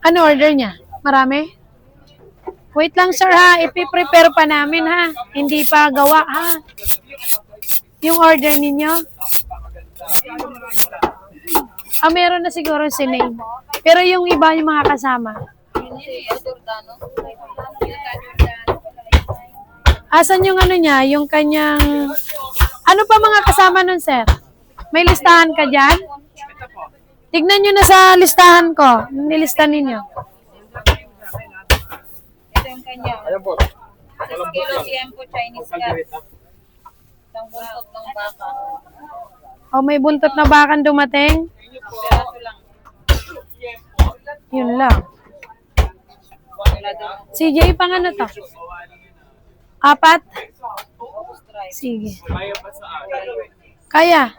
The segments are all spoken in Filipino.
Ano order niya? Marami? Wait lang sir ha, ipiprepare pa namin ha. Hindi pa gawa ha. Yung order ninyo. Meron na siguro si Name. Pero yung iba yung mga kasama. Asan yung ano niya? Yung kanyang... Ano pa mga kasama nun sir? May listahan ka dyan? Tignan nyo na sa listahan ko. Nilista ninyo. Ito yung kanya. 6 kilo tiempo Chinese cat. Isang buntot ng baka. O may buntot na bakang dumating? Piraso lang. Yun lang. CJ, pang ano to? 4? Sige. Kaya?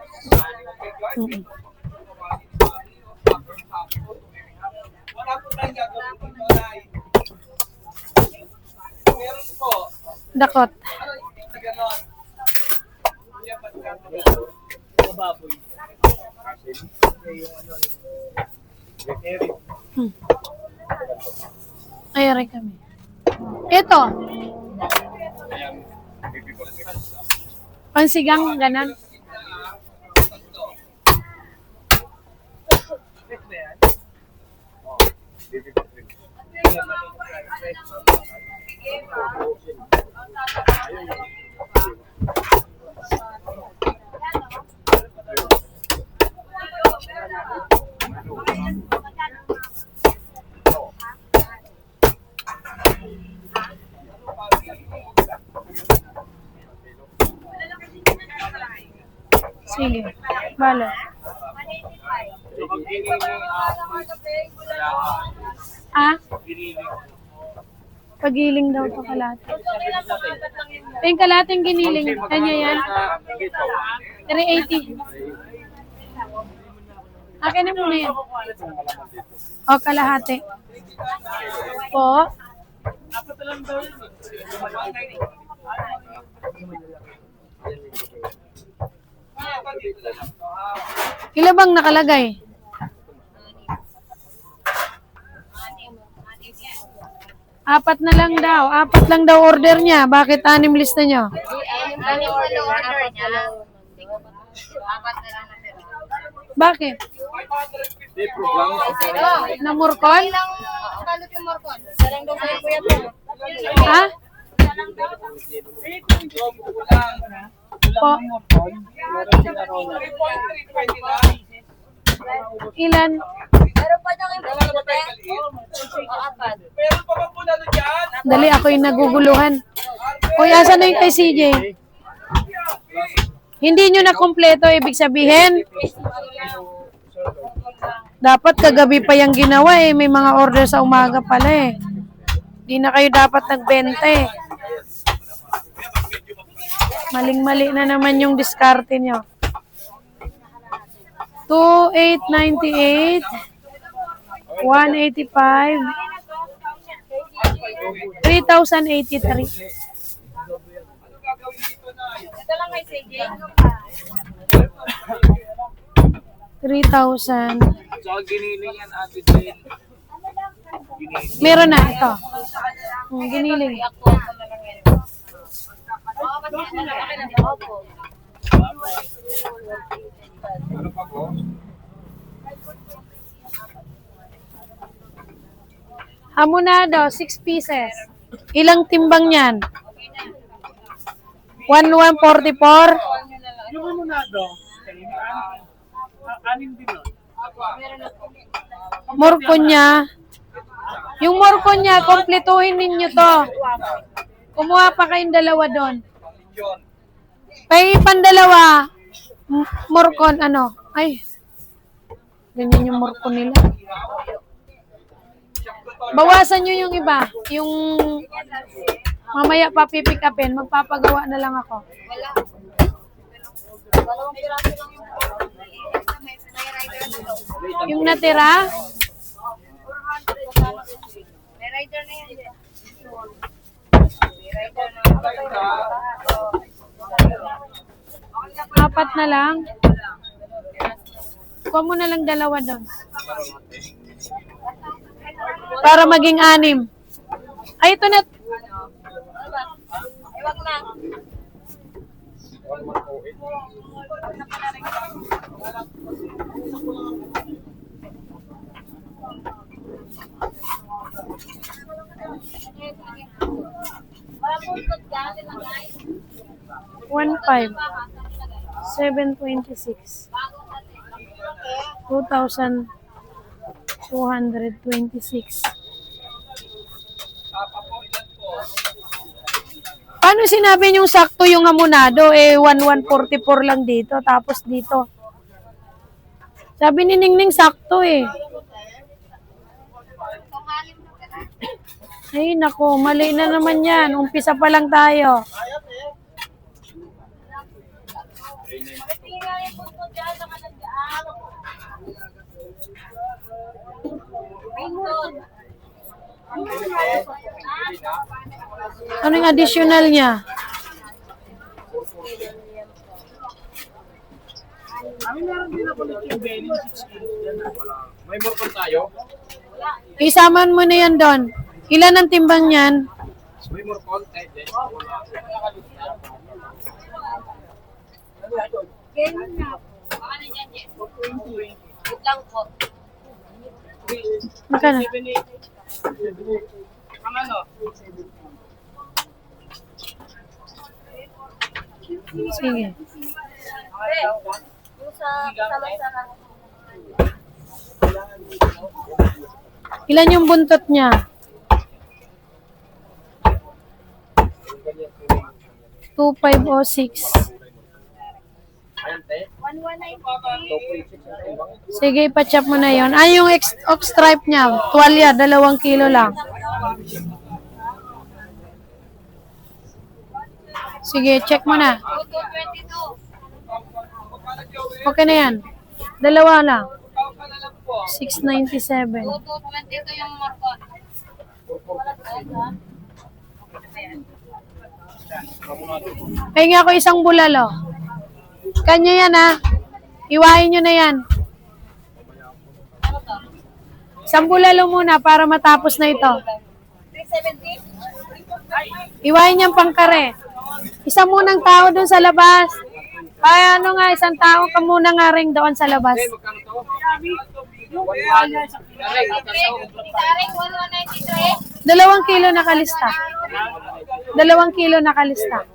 Dakot. Ayari kami. Ito. Pansigang, ganon. Sige. Bale. Pagiling daw to kalate. Yung kalating giniling. Kanya yan? 380. Akin na muna yan. O, kalahati. Po. Ilan bang nakalagay? 4 na lang daw. 4 lang daw order niya. Bakit 6 lista niyo? Bakit? Na murkon? Ha? Po. Ilan? Dali, ako yung naguguluhan. Uy, asan na yung kay CJ? Hindi nyo na kumpleto, ibig sabihin. Dapat kagabi pa yung ginawa eh. May mga order sa umaga pala eh. Hindi na kayo dapat nagbenta eh. Maling-mali na naman yung diskarte nyo. 2,898 185 3,083 Ito lang kay CJ. 3,000. So, giniling yan, Ate Jane. Meron na ito. Giniling. Ano pa po? Hamonado, 6 pieces. Ilang timbang yan? 1,144. Yung hamonado, anim din nun. Morcon niya. Yung morcon niya, kompletuhin ninyo to. Kumuha pa kayong dalawa doon. Pay pandalawa. Morcon, ano? Ay. Ganyan yung morcon nila. Bawasan nyo yung iba. Yung mamaya pa pipick upin. Magpapagawa na lang ako. Yung natira? May rider na yan. Apat na lang. Kuha mo na lang dalawa doon. Para maging 6. Ay, ito na. Ay, wag na. 1,500. 726. 2,226. Paano sinabi niyong sakto yung hamonado? 1,144 lang dito. Tapos dito. Sabi ni Ningning sakto Ay, nako. Mali na naman yan. Umpisa pa lang tayo. Ano yung additional niya? May motor tayo? Isaman mo na yan doon. Ilan ang timbang niyan? May motor tayo. Wait lang po. Magkano? Ang ano? Sige. Yung sa kasama-sama. Ilan yung buntot niya? 2,506. Sige, ipachop mo na yon. Yung ox stripe niya, tuwalya, 2 kilo lang. Sige, check mo na. 22. Okay na yan. 2 lang. 697. 22 yung markon. Pahingi ako isang bulalo. Kanya yan Iwain nyo na yan. Isang bulalo muna para matapos na ito. 370? Iwain niyang pangkare. Isa munang tao doon sa labas. Ay, isang tao ka muna nga rin doon sa labas. Magkano to? Taring 193? 2 kilo nakalista. 2 kilo nakalista.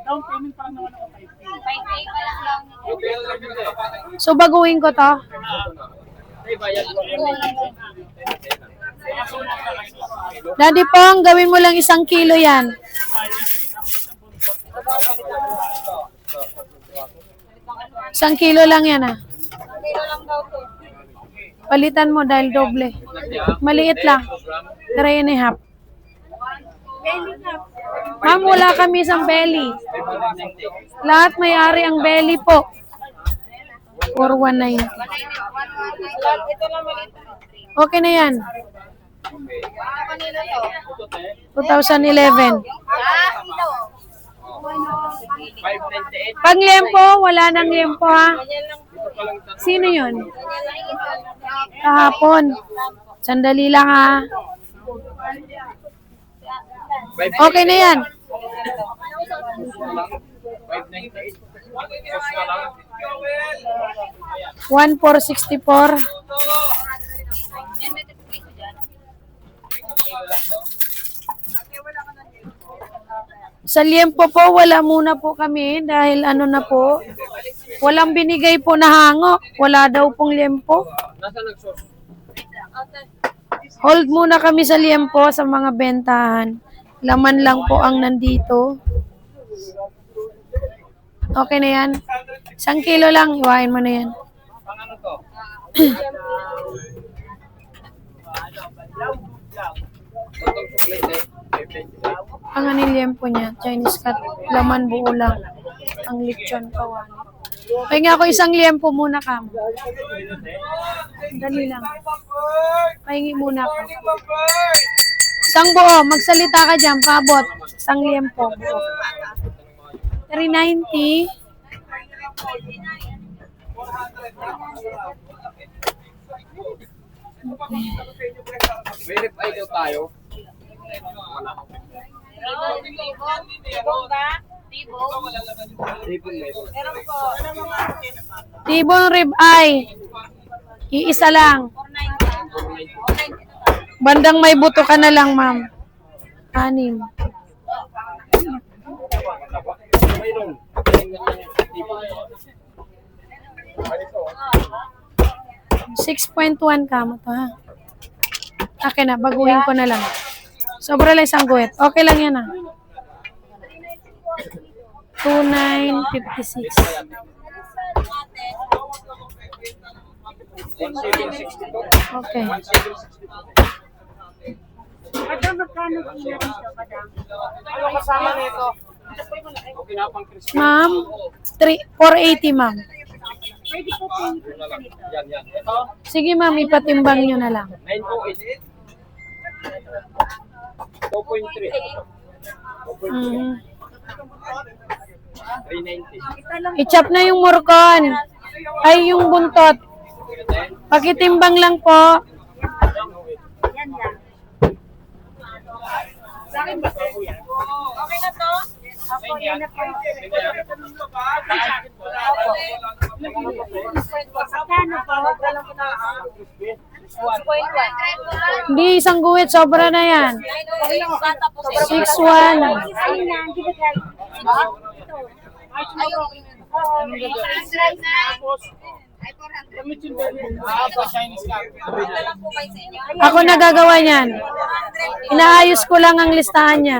Down payment pa naman ako 5K pa lang. So, baguhin ko to. Daddy Pong, gawin mo lang 1 kilo yan. 1 kilo lang yan Kilo lang daw to. Palitan mo dahil doble. Maliit lang. 3.5. Ma'am, wala kami isang belly. Lahat may-ari ang belly po. For 190. Ito lang maliit. Okay na yan. Kanina to. 2011. Kilo. Pag liempo, wala nang liempo Ganyan lang po. Sino yun? Ganyan lang ito. Kahapon. Sandali lang Okay na yan. 1,464. Sa liempo po, wala muna po kami dahil na po. Walang binigay po na hango. Wala daw pong liempo. Hold muna kami sa liempo sa mga bentahan. Laman lang po ang nandito. Okay na yan. 1 kilo lang. Iwain mo na yan. Ang liempo niya. Chinese cut. Laman buo lang. Ang lechon kawali. Pahinga ako 1 liempo muna ka. Dali lang. Pahingi muna ako. 1 buo. Magsalita ka dyan. Pabot. 1 liempo. 390. May rip eye daw tayo. Tibong ba? Tibong? Tibong meron. Meron po. Tibon rib eye. Iisa lang. 490. Bandang may buto ka na lang, ma'am. 6. Mayroon. Tibong. 6.1 ka mo to, ha? Akin na, baguhin ko na lang. Sobra lang isang guhit. Okay lang yan, ha? 2,956. 1762. Okay. 1762. Madam, magkano po na rin siya, madam? Ano kasama nito? Okay na pang Christmas. Ma'am, 480, ma'am. Pwede po po yung Yan, yan. Ito, Sige, ma'am, ipatimbang nyo na lang. 908. 2.3. 2.3. Mhm. 390. I-chop na yung murkon. Ay, yung buntot. Pakitimbang lang po. Yan lang. Sa akin ba? Okay na to? Ako, yan na po. Magkano po? 6.1. Hindi, isang guhit. Sobra na yan. 6.1. Ayun na, hindi ka guys. Ako nagagawa niyan. Inaayos ko lang ang listahan niya.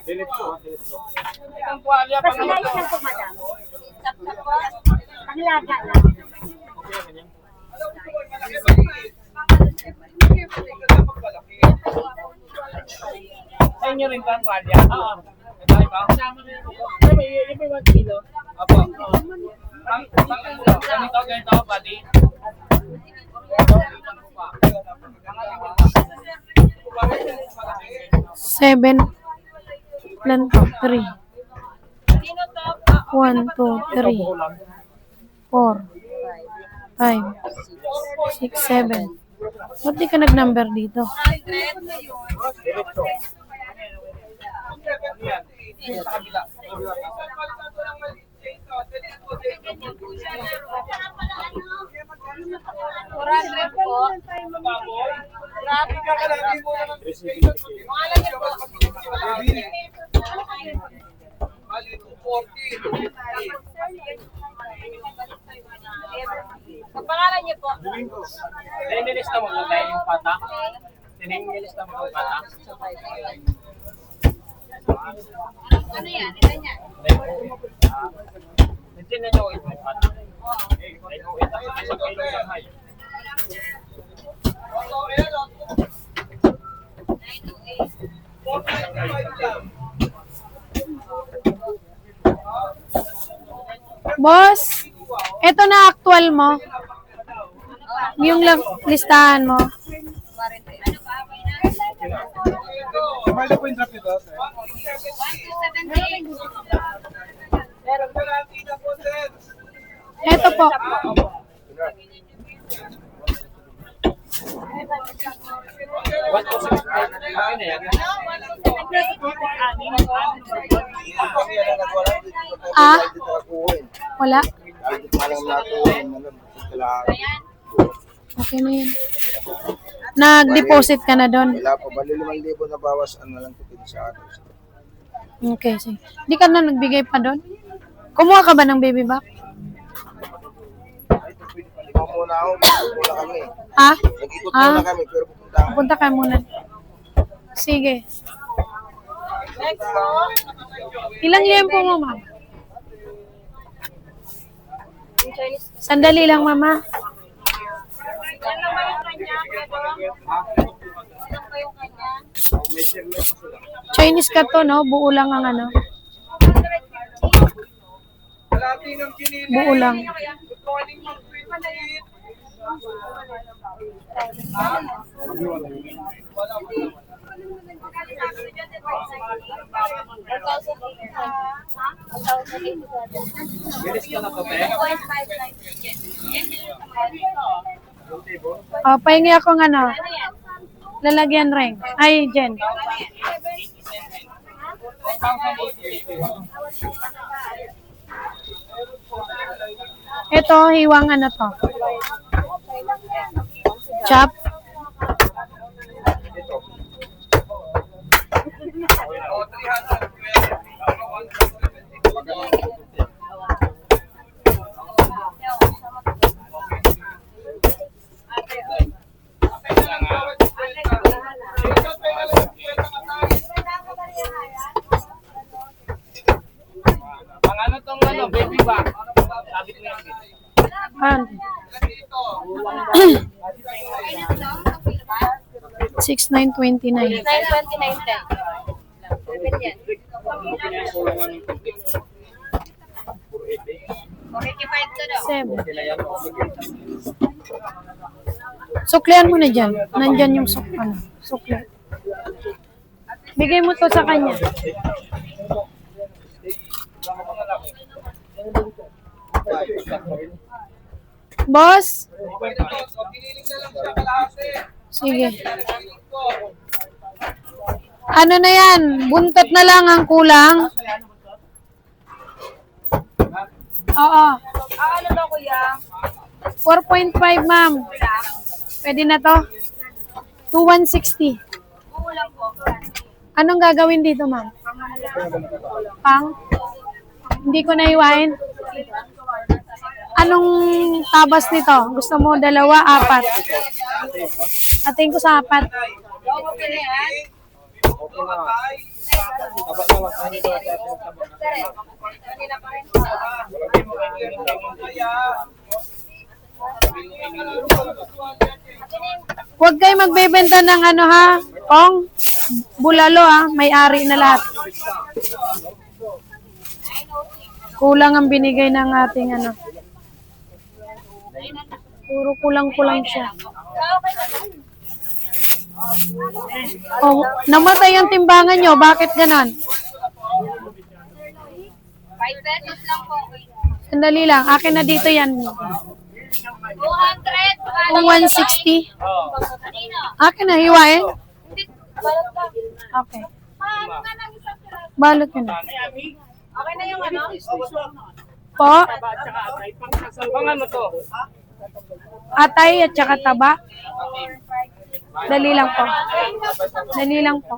Diretso. Pasilay lang po, madam. Panglaga lang. Sa inyo rin ba ang kwalya? Oo. Ito ba? Yung may 1 kilo. Opo. Ganito, buddy. 7. Lan to? 3. 1, 2, 3, 4, 5, 6, 7. Ba't di ka nag-number dito? Diretso. Sa kabila. Ang pangalan niyo po? Tinilista mo kung tayo yung pata? Tinilista mo kung pata? Ano yan? Ito niya. Nandiyan na yung ito yung pata. Isang kilo Shanghai. Boss, eto na actual mo. Yung listahan mo. Kumada po yung drop nito? Eto po. What was it? Okay na yan. Ah? Wala? Okay na yun. Nag-deposit ka na doon. Wala pa, bali 5,000 na bawas, ano lang ito sa atin. Okay, sige. Di ka na nagbigay pa doon? Kumuha ka ba ng baby back? Ikaw muna ako, nag-ikot muna kami. Ha? Nag-ikot muna kami, pero pupunta ako. Punta ka muna. Sige. Next po. Ilang liempo mo, ma'am? Sandali lang, mama. Yan lang ba yung kanya? Yan ba yung kanya? Chinese ka to, no? Buo lang ang ano. Buo lang. Bilis ko na to, te. Oh, pahingi akong ano. Lalagyan ring. Ay, Jen. Ito, hiwang ano to. Chop. Ang ano tong ano, baby back. Sabi ko yan. Ano? 6,929. 929 din. 7 yan. 45 to daw. 7. Suklihan mo na dyan. Nandyan yung sukli. Bigay mo to sa kanya. Boss? Sige. Ano na yan? Buntot na lang ang kulang. Oo. Ano daw kuya? 4.5 ma'am. Pwede na to? 2,160. Kulang po. Anong gagawin dito ma'am? Pang? Hindi ko naiwain. Anong tabas nito? Gusto mo 2, 4? Ating ko sa 4. Okay na yan? Kanina pa rin. Huwag kayo magbebenta ng ano ha, Kong. Bulalo ha, may-ari na lahat. Kulang ang binigay ng ating ano. Puro kulang-kulang siya. Oh, namatay ang timbangan nyo. Bakit ganon? 5 pesos lang po. Sandali lang. Akin na dito yan. 200. Kung 160. Kanina. Akin na, hiwain. Balot lang. Okay. Balot yun. Okay na yung ano? Po, Pang ano to? atay at saka taba. Dali lang po. Dali lang po.